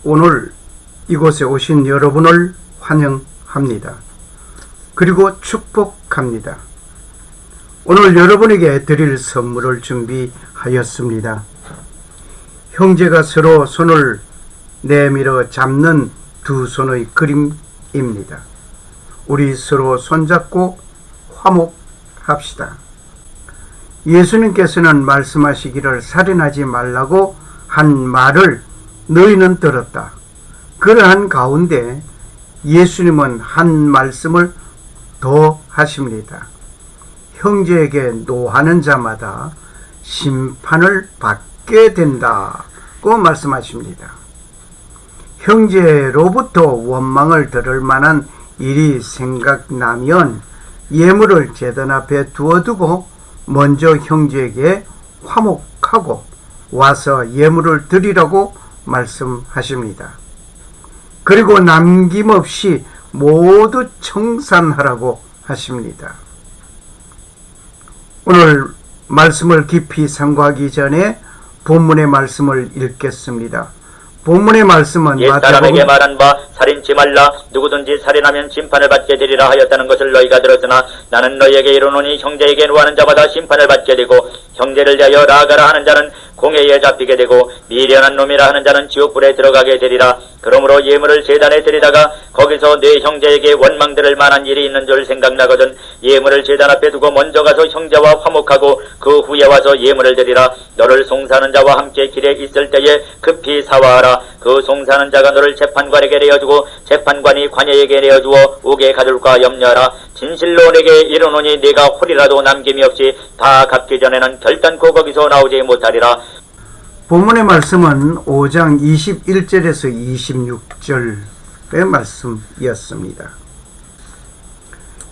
오늘 이곳에 오신 여러분을 환영합니다. 그리고 축복합니다. 오늘 여러분에게 드릴 선물을 준비하였습니다. 형제가 서로 손을 내밀어 잡는 두 손의 그림입니다. 우리 서로 손잡고 화목합시다. 예수님께서는 말씀하시기를 살인하지 말라고 한 말을 너희는 들었다. 그러한 가운데 예수님은 한 말씀을 더 하십니다. 형제에게 노하는 자마다 심판을 받게 된다고 말씀하십니다. 형제로부터 원망을 들을 만한 일이 생각나면 예물을 제단 앞에 두어두고 먼저 형제에게 화목하고 와서 예물을 드리라고 말씀하십니다. 그리고 남김없이 모두 청산하라고 하십니다. 오늘 말씀을 깊이 상고하기 전에 본문의 말씀을 읽겠습니다. 본문의 말씀은 옛사람에게 말한 바 살인치 말라. 누구든지 살인하면 심판을 받게 되리라 하였다는 것을 너희가 들었으나 나는 너희에게 이르노니 형제에게 노하는 자마다 심판을 받게 되고 형제를 대하여 라가라 하는 자는 공회에 잡히게 되고 미련한 놈이라 하는 자는 지옥불에 들어가게 되리라. 그러므로 예물을 제단에 드리다가 거기서 내 형제에게 원망들을 만한 일이 있는 줄 생각나거든 예물을 제단 앞에 두고 먼저 가서 형제와 화목하고 그 후에 와서 예물을 드리라. 너를 송사하는 자와 함께 길에 있을 때에 급히 사화하라. 그 송사하는 자가 너를 재판관에게 내어주고 재판관이 관예에게 내어주어 옥에 가둘까 염려하라. 진실로 내게 이르노니 네가 홀이라도 남김이 없이 다 갚기 전에는 결단코 거기서 나오지 못하리라. 본문의 말씀은 5장 21절에서 26절의 말씀이었습니다.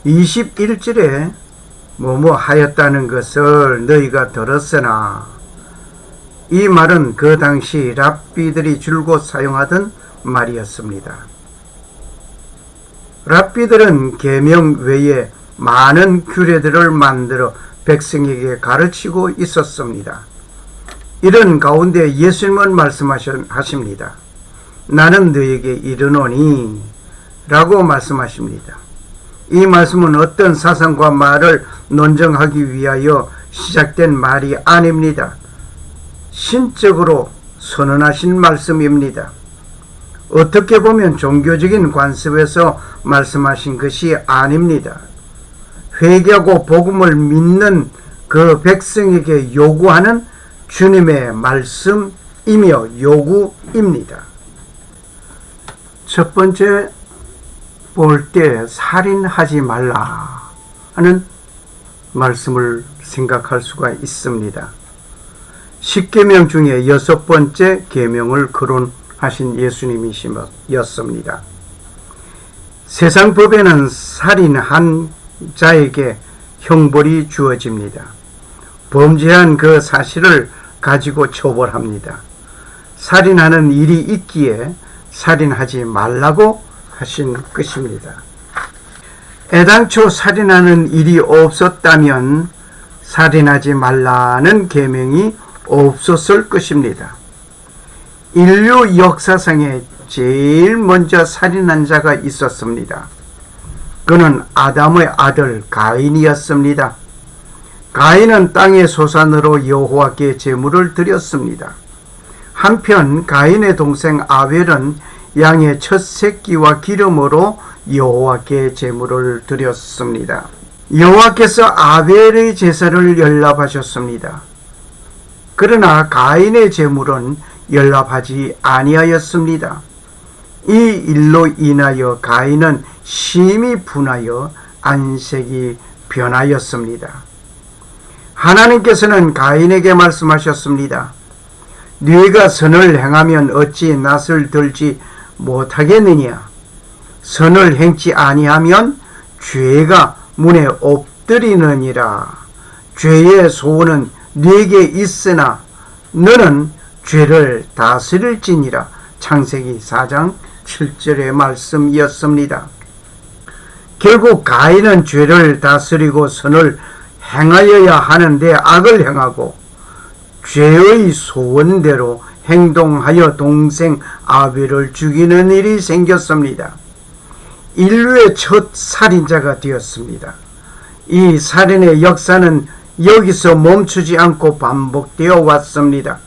21절에 뭐뭐 하였다는 것을 너희가 들었으나 이 말은 그 당시 랍비들이 줄곧 사용하던 말이었습니다. 랍비들은 계명 외에 많은 규례들을 만들어 백성에게 가르치고 있었습니다. 이런 가운데 예수님은 말씀하십니다. 나는 너에게 이르노니 라고 말씀하십니다. 이 말씀은 어떤 사상과 말을 논증하기 위하여 시작된 말이 아닙니다. 신적으로 선언하신 말씀입니다. 어떻게 보면 종교적인 관습에서 말씀하신 것이 아닙니다. 회개하고 복음을 믿는 그 백성에게 요구하는 주님의 말씀이며 요구입니다. 첫 번째 볼 때 살인하지 말라 하는 말씀을 생각할 수가 있습니다. 10계명 중에 6번째 계명을 거론하신 예수님이셨습니다. 세상 법에는 살인한 자에게 형벌이 주어집니다. 범죄한 그 사실을 가지고 처벌합니다. 살인하는 일이 있기에 살인하지 말라고 하신 것입니다. 애당초 살인하는 일이 없었다면 살인하지 말라는 계명이 없었을 것입니다. 인류 역사상에 제일 먼저 살인한 자가 있었습니다. 그는 아담의 아들 가인이었습니다. 가인은 땅의 소산으로 여호와께 제물을 드렸습니다. 한편 가인의 동생 아벨은 양의 첫 새끼와 기름으로 여호와께 제물을 드렸습니다. 여호와께서 아벨의 제사를 연납하셨습니다. 그러나 가인의 제물은 연납하지 아니하였습니다. 이 일로 인하여 가인은 심히 분하여 안색이 변하였습니다. 하나님께서는 가인에게 말씀하셨습니다. 네가 선을 행하면 어찌 낯을 들지 못하겠느냐? 선을 행치 아니하면 죄가 문에 엎드리느니라. 죄의 소원은 네게 있으나 너는 죄를 다스릴지니라. 창세기 4장 7절의 말씀이었습니다. 결국 가인은 죄를 다스리고 선을 행하여야 하는데 악을 행하고 죄의 소원대로 행동하여 동생 아벨을 죽이는 일이 생겼습니다. 인류의 첫 살인자가 되었습니다. 이 살인의 역사는 여기서 멈추지 않고 반복되어 왔습니다.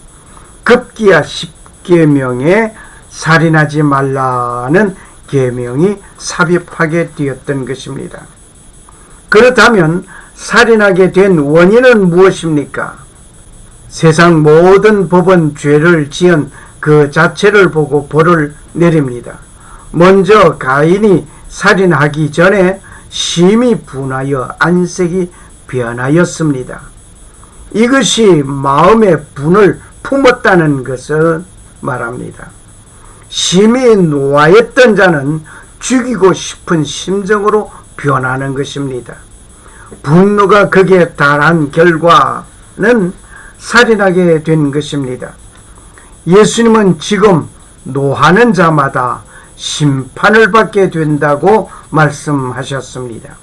급기야 10계명에 살인하지 말라는 계명이 삽입하게 되었던 것입니다. 그렇다면 살인하게 된 원인은 무엇입니까? 세상 모든 법은 죄를 지은 그 자체를 보고 벌을 내립니다. 먼저 가인이 살인하기 전에 심히 분하여 안색이 변하였습니다. 이것이 마음의 분을 품었다는 것을 말합니다. 심히 노하였던 자는 죽이고 싶은 심정으로 변하는 것입니다. 분노가 극에 달한 결과는 살인하게 된 것입니다. 예수님은 지금 노하는 자마다 심판을 받게 된다고 말씀하셨습니다.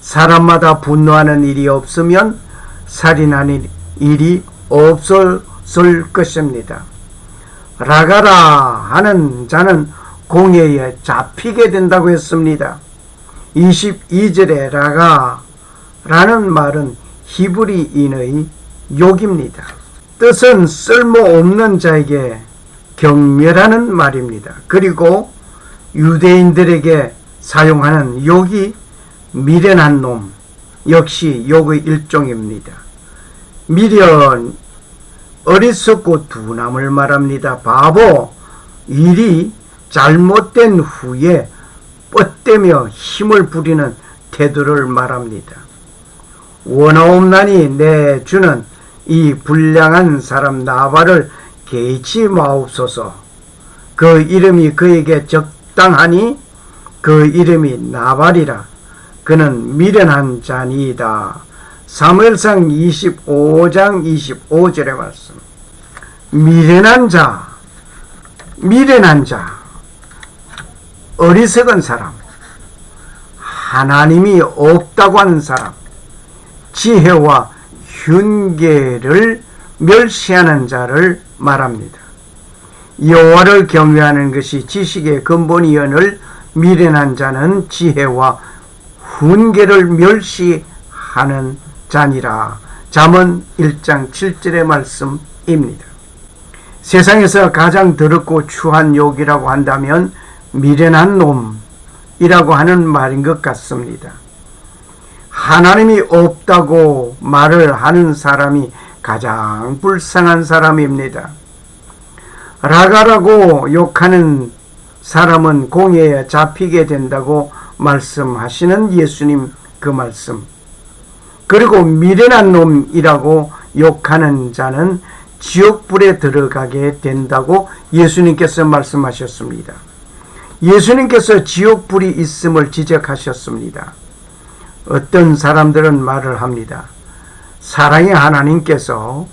사람마다 분노하는 일이 없으면 살인하는 일이 없었을 것입니다. 라가라 하는 자는 공회에 잡히게 된다고 했습니다. 22절에 라가라는 말은 히브리인의 욕입니다. 뜻은 쓸모없는 자에게 경멸하는 말입니다. 그리고 유대인들에게 사용하는 욕이 미련한 놈, 역시 욕의 일종입니다. 미련, 어리석고 둔함을 말합니다. 바보, 일이 잘못된 후에 뻗대며 힘을 부리는 태도를 말합니다. 원하옵나니 내 주는 이 불량한 사람 나발을 개의치 마옵소서. 그 이름이 그에게 적당하니 그 이름이 나발이라. 그는 미련한 자니이다. 사무엘상 25장 25절의 말씀. 미련한 자, 어리석은 사람, 하나님이 없다고 하는 사람, 지혜와 흉계를 멸시하는 자를 말합니다. 여호와를 경외하는 것이 지식의 근본이여늘 미련한 자는 지혜와 흉계를 멸시하는 자니라. 잠언 1장 7절의 말씀입니다. 세상에서 가장 더럽고 추한 욕이라고 한다면 미련한 놈이라고 하는 말인 것 같습니다. 하나님이 없다고 말을 하는 사람이 가장 불쌍한 사람입니다. 라가라고 욕하는 사람은 공회에 잡히게 된다고 말씀하시는 예수님 그 말씀. 그리고 미련한 놈이라고 욕하는 자는 지옥불에 들어가게 된다고 예수님께서 말씀하셨습니다. 예수님께서 지옥불이 있음을 지적하셨습니다. 어떤 사람들은 말을 합니다. 사랑의 하나님께서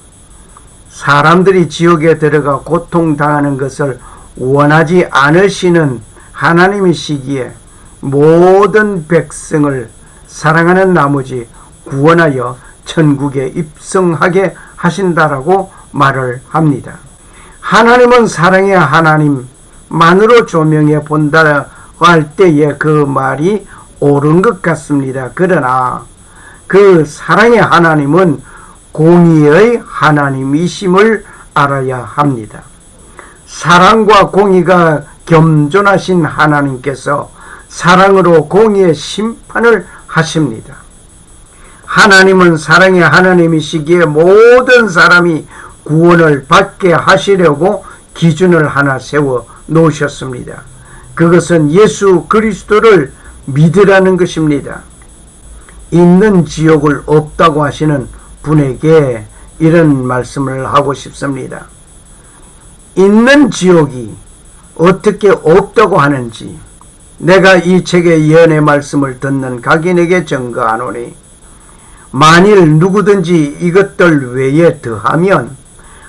사람들이 지옥에 들어가 고통당하는 것을 원하지 않으시는 하나님이시기에 모든 백성을 사랑하는 나머지 구원하여 천국에 입성하게 하신다라고 말을 합니다. 하나님은 사랑의 하나님만으로 조명해 본다고 할 때에 그 말이 옳은 것 같습니다. 그러나 그 사랑의 하나님은 공의의 하나님이심을 알아야 합니다. 사랑과 공의가 겸존하신 하나님께서 사랑으로 공의의 심판을 하십니다. 하나님은 사랑의 하나님이시기에 모든 사람이 구원을 받게 하시려고 기준을 하나 세워 놓으셨습니다. 그것은 예수 그리스도를 믿으라는 것입니다. 있는 지옥을 없다고 하시는 분에게 이런 말씀을 하고 싶습니다. 있는 지옥이 어떻게 없다고 하는지 내가 이 책의 예언의 말씀을 듣는 각인에게 증거하노니 만일 누구든지 이것들 외에 더하면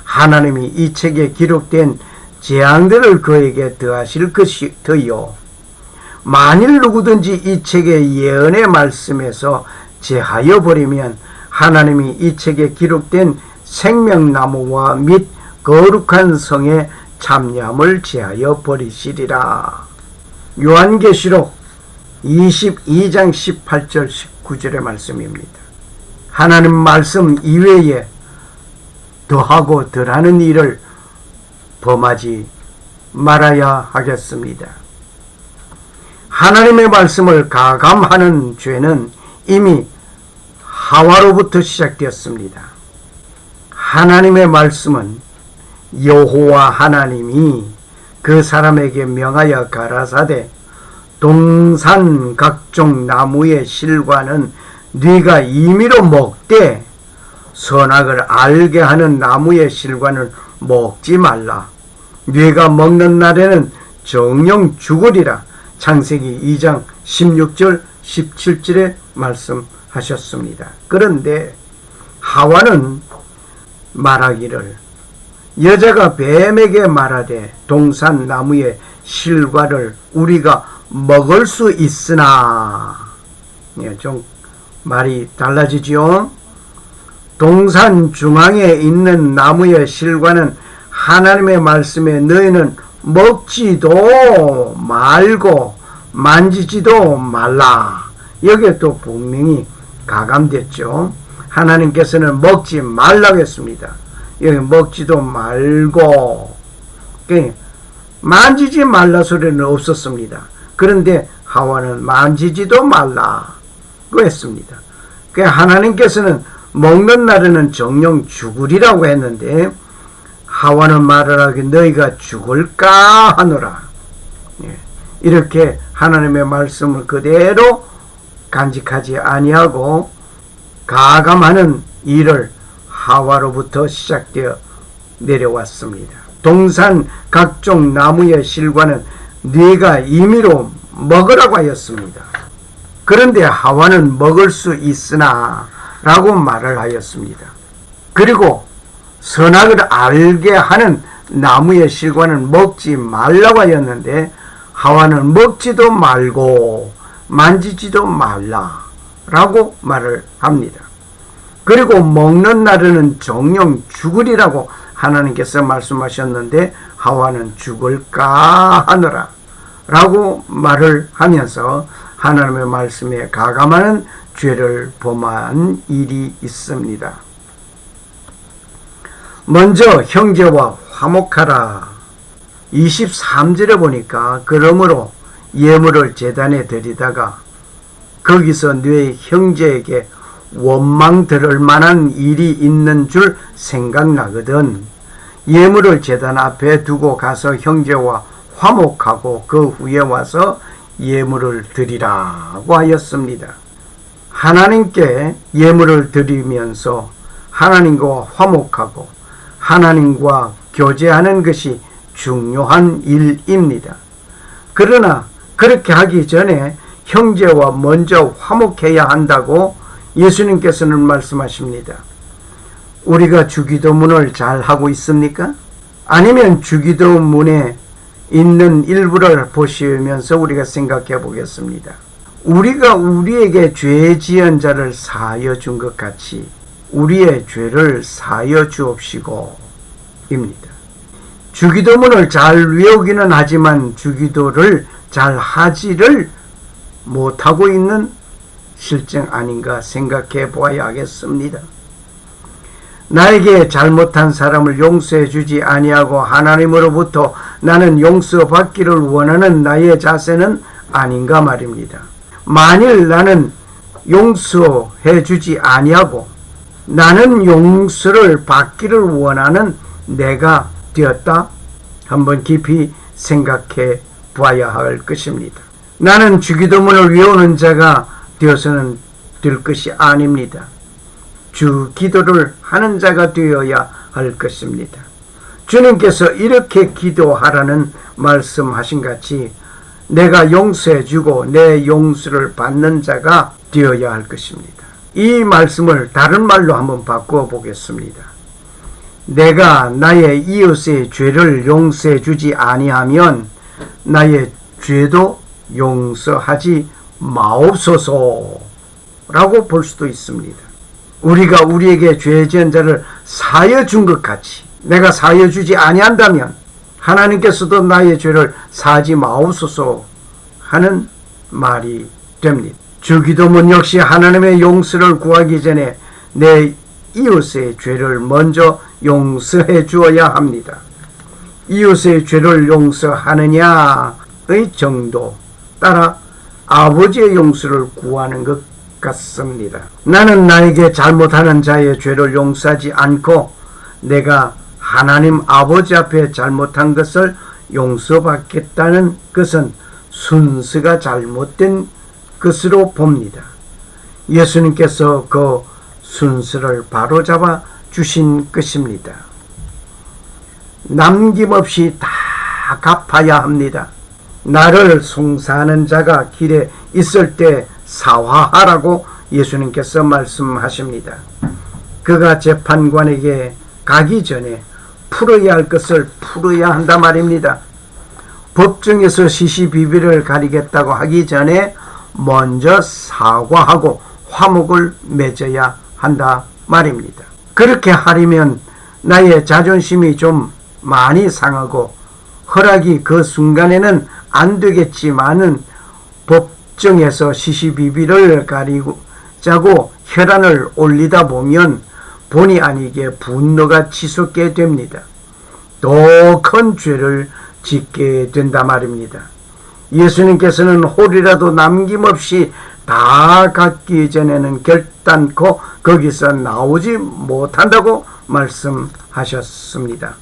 하나님이 이 책에 기록된 재앙들을 그에게 더하실 것이요 만일 누구든지 이 책의 예언의 말씀에서 제하여 버리면 하나님이 이 책에 기록된 생명나무와 및 거룩한 성에 참여함을 제하여 버리시리라. 요한계시록 22장 18절 19절의 말씀입니다. 하나님 말씀 이외에 더하고 덜하는 일을 범하지 말아야 하겠습니다. 하나님의 말씀을 가감하는 죄는 이미 하와로부터 시작되었습니다. 하나님의 말씀은 여호와 하나님이 그 사람에게 명하여 가라사대 동산 각종 나무의 실과는 네가 임의로 먹되 선악을 알게 하는 나무의 실과는 먹지 말라. 네가 먹는 날에는 정령 죽으리라. 창세기 2장 16절 17절에 말씀하셨습니다. 그런데 하와는 말하기를 여자가 뱀에게 말하되 동산 나무의 실과를 우리가 먹을 수 있으나, 좀 말이 달라지죠. 동산 중앙에 있는 나무의 실과는 하나님의 말씀에 너희는 먹지도 말고 만지지도 말라. 여기에 또 분명히 가감됐죠. 하나님께서는 먹지 말라고 했습니다. 여기 먹지도 말고, 만지지 말라 소리는 없었습니다. 그런데 하와는 만지지도 말라고 했습니다. 하나님께서는 먹는 날에는 정령 죽으리라고 했는데 하와는 말을 하기 너희가 죽을까 하노라. 이렇게 하나님의 말씀을 그대로 간직하지 아니하고 가감하는 일을 하와로부터 시작되어 내려왔습니다. 동산 각종 나무의 실과는 네가 임의로 먹으라고 하였습니다. 그런데 하와는 먹을 수 있으나 라고 말을 하였습니다. 그리고 선악을 알게 하는 나무의 실과는 먹지 말라고 하였는데 하와는 먹지도 말고 만지지도 말라 라고 말을 합니다. 그리고 먹는 날에는 정령 죽으리라고 하나님께서 말씀하셨는데 하와는 죽을까 하느라 라고 말을 하면서 하나님의 말씀에 가감하는 죄를 범한 일이 있습니다. 먼저 형제와 화목하라. 23절에 보니까 그러므로 예물을 제단에 드리다가 거기서 네 형제에게 원망 들을 만한 일이 있는 줄 생각나거든 예물을 제단 앞에 두고 가서 형제와 화목하고 그 후에 와서 예물을 드리라고 하였습니다. 하나님께 예물을 드리면서 하나님과 화목하고 하나님과 교제하는 것이 중요한 일입니다. 그러나 그렇게 하기 전에 형제와 먼저 화목해야 한다고 예수님께서는 말씀하십니다. 우리가 주기도문을 잘 하고 있습니까? 아니면 주기도문에 있는 일부를 보시면서 우리가 생각해 보겠습니다. 우리가 우리에게 죄 지은 자를 사하여 준 것 같이 우리의 죄를 사하여 주옵시고 입니다. 주기도문을 잘 외우기는 하지만 주기도를 잘 하지를 못하고 있는 실정 아닌가 생각해 보아야 하겠습니다. 나에게 잘못한 사람을 용서해 주지 아니하고 하나님으로부터 나는 용서받기를 원하는 나의 자세는 아닌가 말입니다. 만일 나는 용서해 주지 아니하고 나는 용서를 받기를 원하는 내가 되었다? 한번 깊이 생각해 봐야 할 것입니다. 나는 주기도문을 외우는 자가 되어서는 될 것이 아닙니다. 주기도를 하는 자가 되어야 할 것입니다. 주님께서 이렇게 기도하라는 말씀하신 같이 내가 용서해 주고 내 용서를 받는 자가 되어야 할 것입니다. 이 말씀을 다른 말로 한번 바꾸어 보겠습니다. 내가 나의 이웃의 죄를 용서해 주지 아니하면 나의 죄도 용서하지 마옵소서 라고 볼 수도 있습니다. 우리가 우리에게 죄 지은 자를 사하여 준 것 같이 내가 사하여 주지 아니한다면 하나님께서도 나의 죄를 사하지 마옵소서 하는 말이 됩니다. 주기도문 역시 하나님의 용서를 구하기 전에 내 이웃의 죄를 먼저 용서해 주어야 합니다. 이웃의 죄를 용서하느냐의 정도 따라 아버지의 용서를 구하는 것 같습니다. 나는 나에게 잘못하는 자의 죄를 용서하지 않고 내가 하나님 아버지 앞에 잘못한 것을 용서받겠다는 것은 순서가 잘못된 것으로 봅니다. 예수님께서 그 순서를 바로잡아 주신 것입니다. 남김없이 다 갚아야 합니다. 나를 송사하는 자가 길에 있을 때 사화하라고 예수님께서 말씀하십니다. 그가 재판관에게 가기 전에 풀어야 할 것을 풀어야 한다 말입니다. 법정에서 시시비비를 가리겠다고 하기 전에 먼저 사과하고 화목을 맺어야 한다 말입니다. 그렇게 하려면 나의 자존심이 좀 많이 상하고 허락이 그 순간에는 안 되겠지만은 법정에서 시시비비를 가리자고 혈안을 올리다 보면 본의 아니게 분노가 치솟게 됩니다. 더 큰 죄를 짓게 된다 말입니다. 예수님께서는 홀이라도 남김없이 다 갚기 전에는 결단코 거기서 나오지 못한다고 말씀하셨습니다.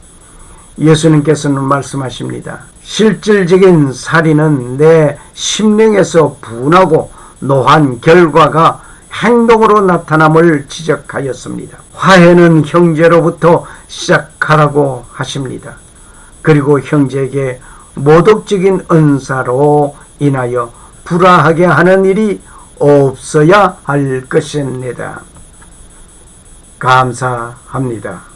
예수님께서는 말씀하십니다. 실질적인 살인은 내 심령에서 분하고 노한 결과가 행동으로 나타남을 지적하였습니다. 화해는 형제로부터 시작하라고 하십니다. 그리고 형제에게 모독적인 은사로 인하여 불화하게 하는 일이 없어야 할 것입니다. 감사합니다.